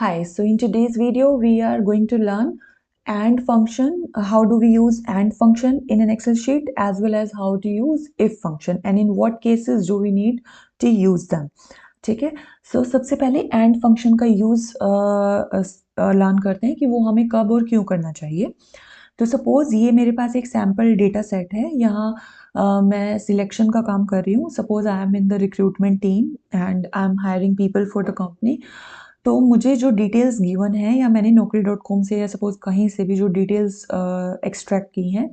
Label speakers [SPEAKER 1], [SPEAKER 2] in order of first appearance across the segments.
[SPEAKER 1] Hi, so in today's video, we are going to learn AND function, how do we use AND function in an Excel sheet, as well as how to use if function and in what cases do we need to use them. ठीक है, so सबसे पहले AND function का use learn करते हैं कि वो हमें कब और क्यों करना चाहिए. तो सपोज ये मेरे पास एक सैम्पल डेटा सेट है. यहाँ मैं सिलेक्शन का काम कर रही हूँ. Suppose I am in the recruitment team and I am hiring people for the company. तो मुझे जो डिटेल्स गिवन है या मैंने naukri.com से या सपोज कहीं से भी जो डिटेल्स एक्सट्रैक्ट की हैं,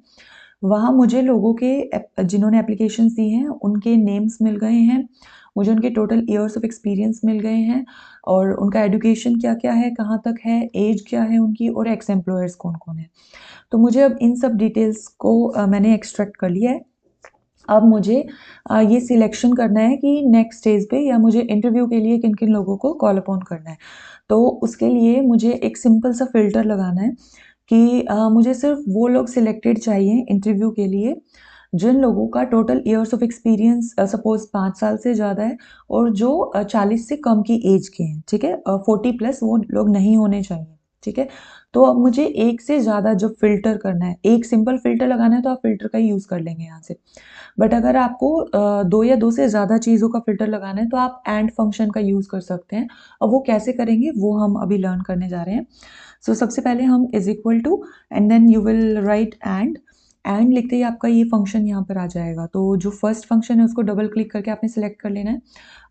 [SPEAKER 1] वहाँ मुझे लोगों के जिन्होंने एप्लीकेशंस दी हैं उनके नेम्स मिल गए हैं, मुझे उनके टोटल ईयर्स ऑफ एक्सपीरियंस मिल गए हैं और उनका एजुकेशन क्या-क्या है, कहाँ तक है, एज क्या है उनकी और एक्स एम्प्लॉयर्स कौन-कौन है. तो मुझे अब इन सब डिटेल्स को मैंने एक्सट्रैक्ट कर लिया है. अब मुझे ये सिलेक्शन करना है कि नेक्स्ट स्टेज पे या मुझे इंटरव्यू के लिए किन-किन लोगों को कॉल अपॉन करना है. तो उसके लिए मुझे एक सिंपल सा फ़िल्टर लगाना है कि मुझे सिर्फ़ वो लोग सिलेक्टेड चाहिए इंटरव्यू के लिए, जिन लोगों का total years of experience suppose 5 साल से ज़्यादा है और जो 40 से कम की एज के हैं, ठीक है? 40 प्लस वो लोग नहीं होने चाहिए, ठीक है? तो अब मुझे एक से ज़्यादा जब फ़िल्टर करना है, एक सिंपल फ़िल्टर लगाना है तो आप फ़िल्टर का ही यूज़ कर लेंगे यहाँ से. बट अगर आपको 2 या 2 से ज़्यादा चीज़ों का फ़िल्टर लगाना है तो आप एंड फंक्शन का यूज़ कर सकते हैं. अब वो कैसे करेंगे वो हम अभी लर्न करने जा रहे हैं. सो सबसे पहले हम is equal to and then you will write and लिखते ही आपका ये फंक्शन यहाँ पर आ जाएगा. तो जो फर्स्ट फंक्शन है उसको डबल क्लिक करके आपने सेलेक्ट कर लेना है.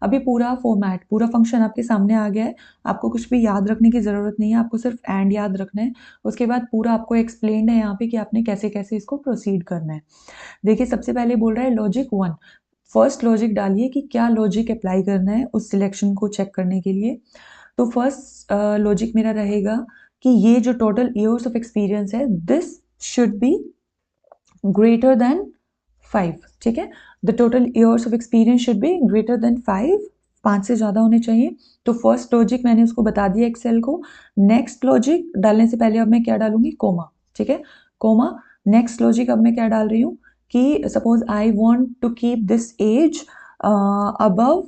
[SPEAKER 1] अभी पूरा फॉर्मेट, पूरा फंक्शन आपके सामने आ गया है. आपको कुछ भी याद रखने की ज़रूरत नहीं है, आपको सिर्फ एंड याद रखना है. उसके बाद पूरा आपको एक्सप्लेन्ड है यहाँ पे कि आपने कैसे-कैसे इसको प्रोसीड करना है. देखिए सबसे पहले बोल रहा है लॉजिक 1. फर्स्ट लॉजिक डालिए कि क्या लॉजिक अप्लाई करना है उस सिलेक्शन को चेक करने के लिए. तो फर्स्ट लॉजिक मेरा रहेगा कि ये जो टोटल ईयर्स ऑफ एक्सपीरियंस है, this should be greater than 5. ठीक है, the total years of experience should be greater than 5. 5 से ज़्यादा होने चाहिए. तो फर्स्ट लॉजिक मैंने उसको बता दिया एक्सेल को. नेक्स्ट लॉजिक डालने से पहले अब मैं क्या डालूंगी, कोमा. ठीक है, कोमा. नेक्स्ट लॉजिक अब मैं क्या डाल रही हूँ कि suppose I want to keep this as above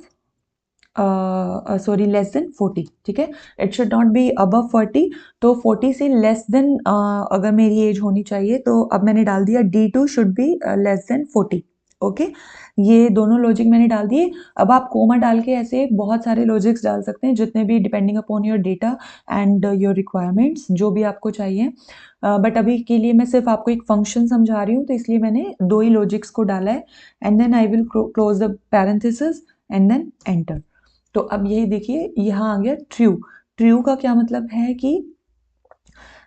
[SPEAKER 1] sorry less than 40. ठीक है, it should not be above 40. तो 40 से लेस देन अगर मेरी एज होनी चाहिए तो अब मैंने डाल दिया D2 should be less than 40. Okay, ये दोनों लॉजिक मैंने डाल दिए. अब आप कोमा डाल के ऐसे बहुत सारे लॉजिक्स डाल सकते हैं जितने भी depending upon your data and your requirements जो भी आपको चाहिए. बट अभी के लिए मैं सिर्फ आपको एक फंक्शन समझा रही हूँ तो इसलिए मैंने 2 ही लॉजिक्स को डाला है. And then I will close the parenthesis and then enter. तो अब यही देखिए यहाँ आ गया ट्रू. ट्रू का क्या मतलब है कि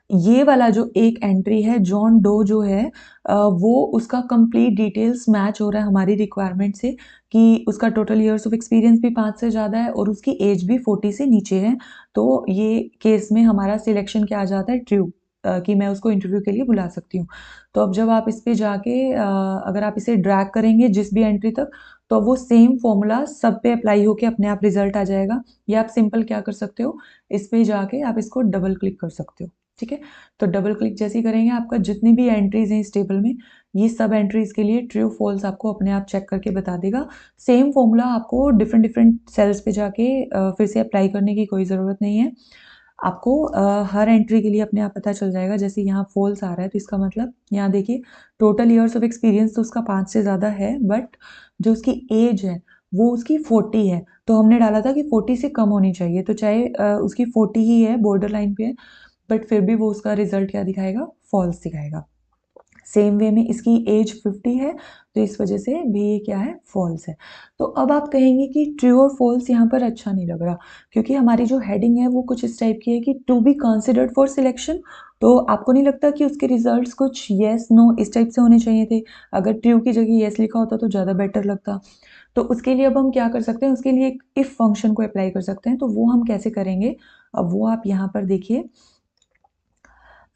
[SPEAKER 1] ये वाला जो एक एंट्री है जॉन डो जो है वो उसका कंप्लीट डिटेल्स मैच हो रहा है हमारी रिक्वायरमेंट से कि उसका टोटल ईयर्स ऑफ एक्सपीरियंस भी 5 से ज़्यादा है और उसकी एज भी 40 से नीचे है. तो ये केस में हमारा सिलेक्शन क्या आ जाता है, ट्रू, कि मैं उसको इंटरव्यू के लिए बुला सकती हूँ. तो अब जब आप इस पे जाके अगर आप इसे ड्रैग करेंगे जिस भी एंट्री तक, तो वो सेम फॉर्मूला सब पे अप्लाई होके अपने आप रिजल्ट आ जाएगा. या आप सिंपल क्या कर सकते हो, इस पे जाके आप इसको डबल क्लिक कर सकते हो. ठीक है, तो डबल क्लिक जैसे ही करेंगे आपका जितनी भी एंट्रीज हैं इस टेबल में, ये सब एंट्रीज के लिए ट्रू फॉल्स आपको अपने आप चेक करके बता देगा. सेम फॉर्मूला आपको डिफरेंट डिफरेंट सेल्स पे जाके फिर से अप्लाई करने की कोई ज़रूरत नहीं है. आपको हर एंट्री के लिए अपने आप पता चल जाएगा. जैसे यहाँ फॉल्स आ रहा है तो इसका मतलब यहाँ देखिए टोटल ईयर्स ऑफ एक्सपीरियंस तो उसका 5 से ज़्यादा है, बट जो उसकी एज है वो उसकी 40 है. तो हमने डाला था कि 40 से कम होनी चाहिए, तो चाहे उसकी 40 ही है, बॉर्डर लाइन पे है, बट फिर भी वो उसका रिजल्ट क्या दिखाएगा, फॉल्स दिखाएगा. सेम वे में इसकी एज 50 है तो इस वजह से भी ये क्या है, फॉल्स है. तो अब आप कहेंगे कि ट्रू और फॉल्स यहाँ पर अच्छा नहीं लग रहा क्योंकि हमारी जो हेडिंग है वो कुछ इस टाइप की है कि to be considered for selection. तो आपको नहीं लगता कि उसके रिजल्ट्स कुछ येस नो इस टाइप से होने चाहिए थे? अगर ट्रू की जगह येस लिखा होता तो ज़्यादा बेटर लगता. तो उसके लिए अब हम क्या कर सकते हैं, उसके लिए एक इफ फंक्शन को अप्लाई कर सकते हैं. तो वो हम कैसे करेंगे, अब वो आप यहाँ पर देखिए.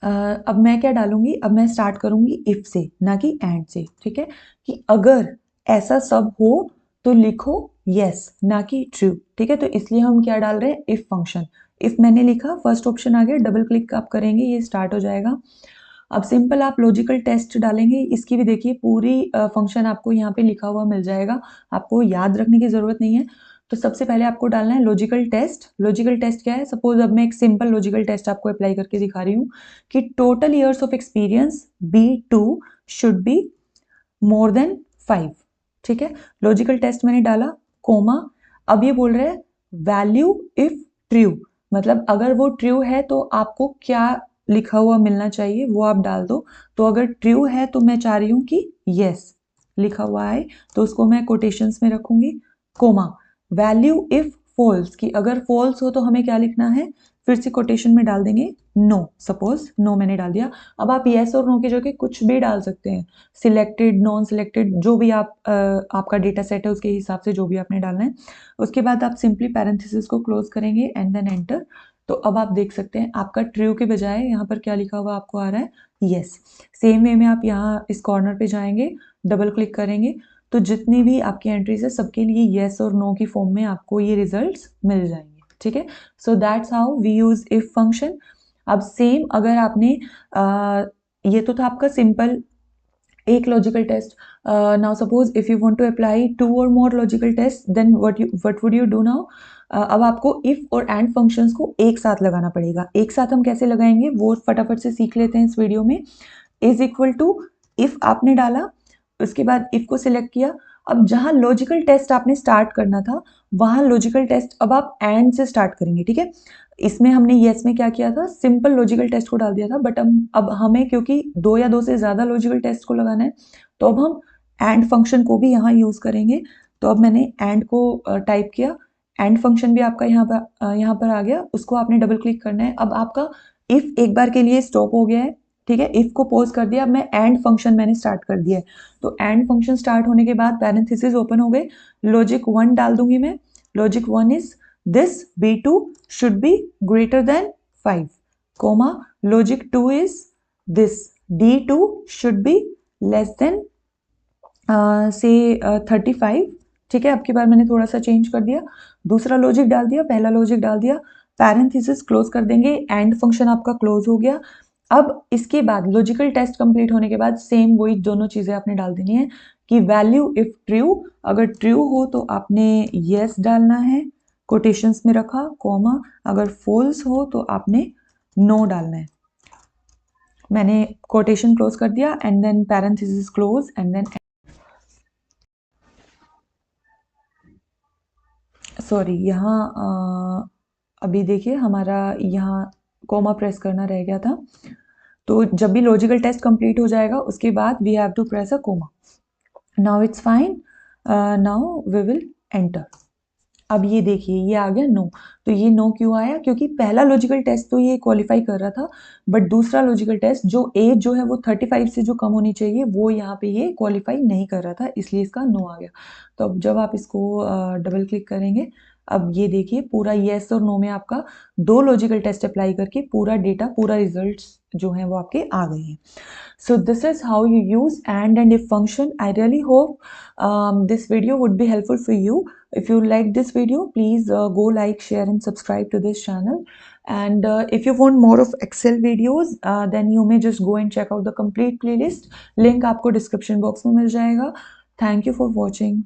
[SPEAKER 1] अब मैं क्या डालूँगी, अब मैं स्टार्ट करूँगी इफ से, ना कि एंड से. ठीक है, कि अगर ऐसा सब हो तो लिखो येस, ना कि ट्रू. ठीक है, तो इसलिए हम क्या डाल रहे हैं, इफ फंक्शन. इफ मैंने लिखा, फर्स्ट ऑप्शन आ गया, डबल क्लिक आप करेंगे ये स्टार्ट हो जाएगा. अब सिंपल आप लॉजिकल टेस्ट डालेंगे, इसकी भी देखिए पूरी फंक्शन आपको यहाँ पे लिखा हुआ मिल जाएगा. आपको याद रखने की ज़रूरत नहीं है. तो सबसे पहले आपको डालना है लॉजिकल टेस्ट। लॉजिकल टेस्ट क्या है? सपोज अब मैं एक सिंपल लॉजिकल टेस्ट आपको अप्लाई करके दिखा रही हूँ कि total years of experience B2 should be more than 5। ठीक है, लॉजिकल टेस्ट मैंने डाला, कोमा। अब ये बोल रहा है वैल्यू इफ ट्रू, मतलब अगर वो ट्रू है तो आपको क्या लिखा हुआ मिलना चाहिए वो आप डाल दो। तो अगर ट्रू है तो मैं चाह रही हूँ कि यस लिखा हुआ है, तो उसको मैं कोटेशंस में रखूंगी, कोमा। वैल्यू इफ फॉल्स, कि अगर फॉल्स हो तो हमें क्या लिखना है, फिर से कोटेशन में डाल देंगे नो। सपोज नो मैंने डाल दिया। अब आप येस और नो की जगह कुछ भी डाल सकते हैं, सिलेक्टेड, नॉन सिलेक्टेड, जो भी आप आपका डेटा सेट है उसके हिसाब से जो भी आपने डालना है। उसके बाद आप सिंपली पैरेंथेसिस को क्लोज करेंगे एंड देन एंटर। तो अब आप देख सकते हैं आपका ट्रू के बजाय यहाँ पर क्या लिखा हुआ आपको आ रहा है, यस। सेम वे में आप यहाँ इस कॉर्नर पे जाएंगे, डबल क्लिक करेंगे, तो जितनी भी आपकी एंट्रीज है सबके लिए येस और नो की फॉर्म में आपको ये रिजल्ट्स मिल जाएंगे। ठीक है, so that's how we use if function. अब सेम अगर आपने ये तो था आपका सिंपल एक logical test. Now suppose if you want to apply 2 और more logical test, then what would you do now? अब आपको इफ और एंड फंक्शंस को एक साथ लगाना पड़ेगा। एक साथ हम कैसे लगाएंगे वो फटाफट से सीख लेते हैं इस वीडियो में। इज इक्वल टू इफ आपने डाला, उसके बाद इफ को सिलेक्ट किया। अब जहां लॉजिकल टेस्ट आपने स्टार्ट करना था वहां लॉजिकल टेस्ट अब आप एंड से स्टार्ट करेंगे। ठीक है, इसमें हमने येस में क्या किया था, सिंपल लॉजिकल टेस्ट को डाल दिया था, बट अब हमें क्योंकि 2 या 2 से ज्यादा लॉजिकल टेस्ट को लगाना है तो अब हम एंड फंक्शन को भी यहाँ यूज करेंगे। तो अब मैंने एंड को टाइप किया, एंड फंक्शन भी आपका यहाँ पर आ गया, उसको आपने डबल क्लिक करना है। अब आपका इफ एक बार के लिए स्टॉप हो गया है। ठीक है, इफ को पॉज कर दिया, अब मैं एंड फंक्शन मैंने स्टार्ट कर दिया है। तो एंड फंक्शन स्टार्ट होने के बाद पैरेंथेसिस ओपन हो गए, लॉजिक 1 डाल दूंगी मैं। Logic 1 is this B2 should be greater than 5, comma logic 2 is this D2 should be less than say 35। ठीक है, अब की बार मैंने थोड़ा सा चेंज कर दिया, दूसरा लॉजिक डाल दिया, पहला लॉजिक डाल दिया, पैरेंथेसिस क्लोज कर देंगे, एंड फंक्शन आपका क्लोज हो गया। अब इसके बाद लॉजिकल टेस्ट कंप्लीट होने के बाद सेम वही दोनों चीजें आपने डाल देनी है कि वैल्यू इफ ट्रू, अगर ट्रू हो तो आपने यस डालना है, कोटेशंस में रखा, कॉमा, अगर फॉल्स हो तो आपने नो डालना है। मैंने कोटेशन क्लोज कर दिया and then parenthesis close and then, sorry यहाँ अभी देखिए हमारा यहाँ कोमा प्रेस करना रह गया था। तो जब भी लॉजिकल टेस्ट कंप्लीट हो जाएगा उसके बाद we have to press a comma. Now it's fine, now we will enter. अब ये देखिए ये आ गया नो। तो ये नो क्यों आया? क्योंकि पहला लॉजिकल टेस्ट तो ये क्वालिफाई कर रहा था, बट दूसरा लॉजिकल टेस्ट जो एज जो है वो 35 से जो कम होनी चाहिए वो यहाँ पे ये क्वालिफाई नहीं कर रहा था, इसलिए इसका नो आ गया। तो अब जब आप इसको डबल क्लिक करेंगे, अब ये देखिए पूरा येस और नो में आपका 2 लॉजिकल टेस्ट अप्लाई करके पूरा डेटा, पूरा रिजल्ट्स जो हैं वो आपके आ गए हैं। So this is how you use and if function. I really hope this video would be helpful for you. If you like this video, please go like, share and subscribe to this channel. And if you want more of Excel videos, then you may just go and check out the complete playlist. Link आपको description box में मिल जाएगा. Thank you for watching.